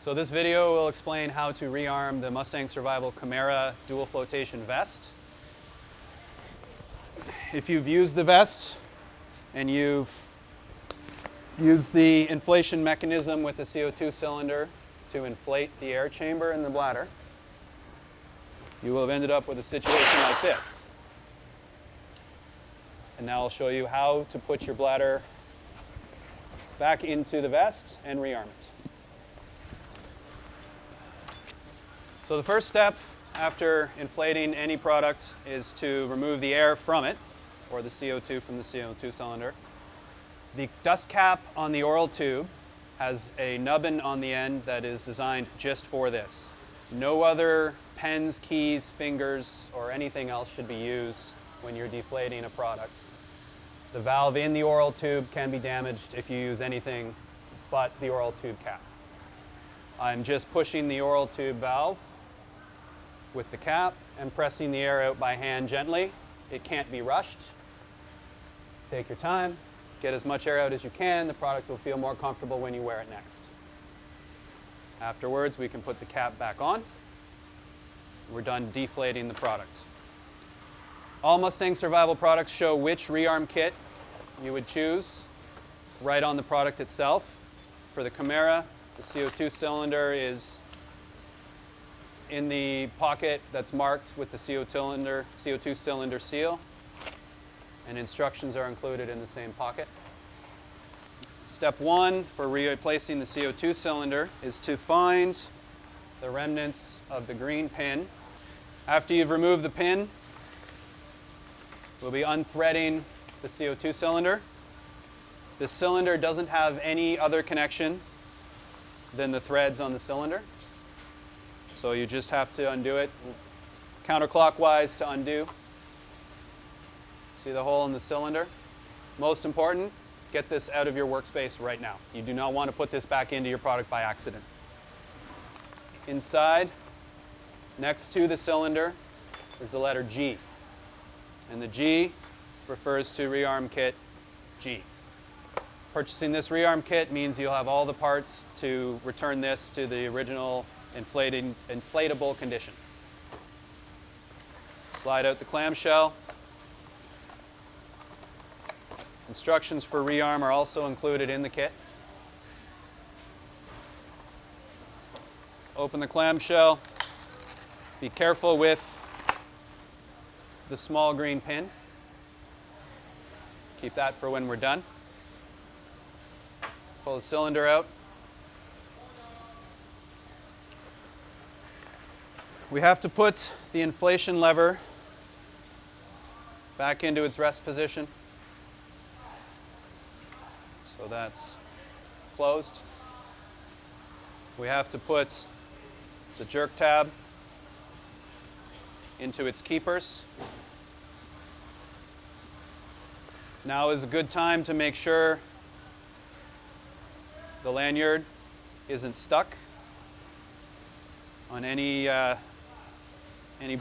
So this video will explain how to rearm the Mustang Survival Khimera dual flotation vest. If you've used the vest and you've used the inflation mechanism with the CO2 cylinder to inflate the air chamber in the bladder, you will have ended up with a situation like this. And now I'll show you how to put your bladder back into the vest and rearm it. So the first step after inflating any product is to remove the air from it, or the CO2 from the CO2 cylinder. The dust cap on the oral tube has a nubbin on the end that is designed just for this. No other pens, keys, fingers, or anything else should be used when you're deflating a product. The valve in the oral tube can be damaged if you use anything but the oral tube cap. I'm just pushing the oral tube valve with the cap and pressing the air out by hand gently. It can't be rushed. Take your time, get as much air out as you can. The product will feel more comfortable when you wear it next. Afterwards, we can put the cap back on. We're done deflating the product. All Mustang Survival products show which rearm kit you would choose right on the product itself. For the Khimera, the CO2 cylinder is in the pocket that's marked with the CO2 cylinder seal, and instructions are included in the same pocket. Step one for replacing the CO2 cylinder is to find the remnants of the green pin. After you've removed the pin, we'll be unthreading the CO2 cylinder. The cylinder doesn't have any other connection than the threads on the cylinder. So you just have to undo it counterclockwise to undo. See the hole in the cylinder? Most important, get this out of your workspace right now. You do not want to put this back into your product by accident. Inside, next to the cylinder, is the letter G. And the G refers to rearm kit G. Purchasing this rearm kit means you'll have all the parts to return this to the original inflatable condition. Slide out the clamshell. Instructions for rearm are also included in the kit. Open the clamshell. Be careful with the small green pin. Keep that for when we're done. Pull the cylinder out. We have to put the inflation lever back into its rest position. So that's closed. We have to put the jerk tab into its keepers. Now is a good time to make sure the lanyard isn't stuck on any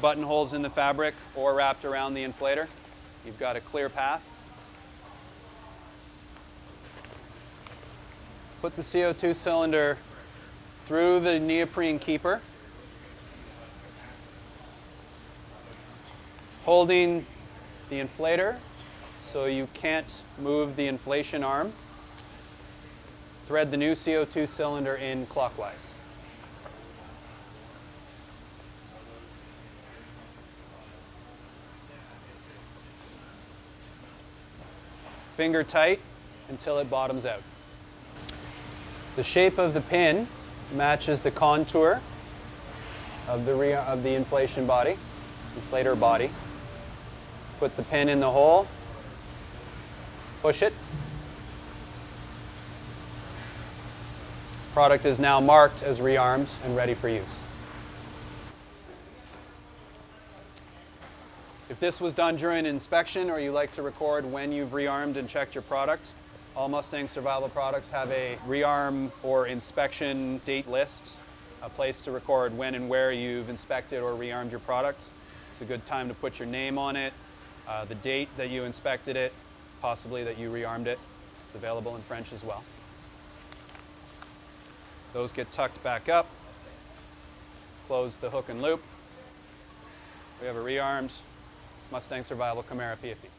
buttonholes in the fabric or wrapped around the inflator. You've got a clear path. Put the CO2 cylinder through the neoprene keeper, holding the inflator so you can't move the inflation arm. Thread the new CO2 cylinder in clockwise. Finger tight until it bottoms out. The shape of the pin matches the contour of the inflation body, inflator body. Put the pin in the hole, push it. Product is now marked as rearmed and ready for use. If this was done during an inspection, or you like to record when you've rearmed and checked your product, all Mustang Survival products have a rearm or inspection date list, a place to record when and where you've inspected or rearmed your product. It's a good time to put your name on it, the date that you inspected it, possibly that you rearmed it. It's available in French as well. Those get tucked back up. Close the hook and loop. We have a rearmed Mustang Survival Khimera PFD.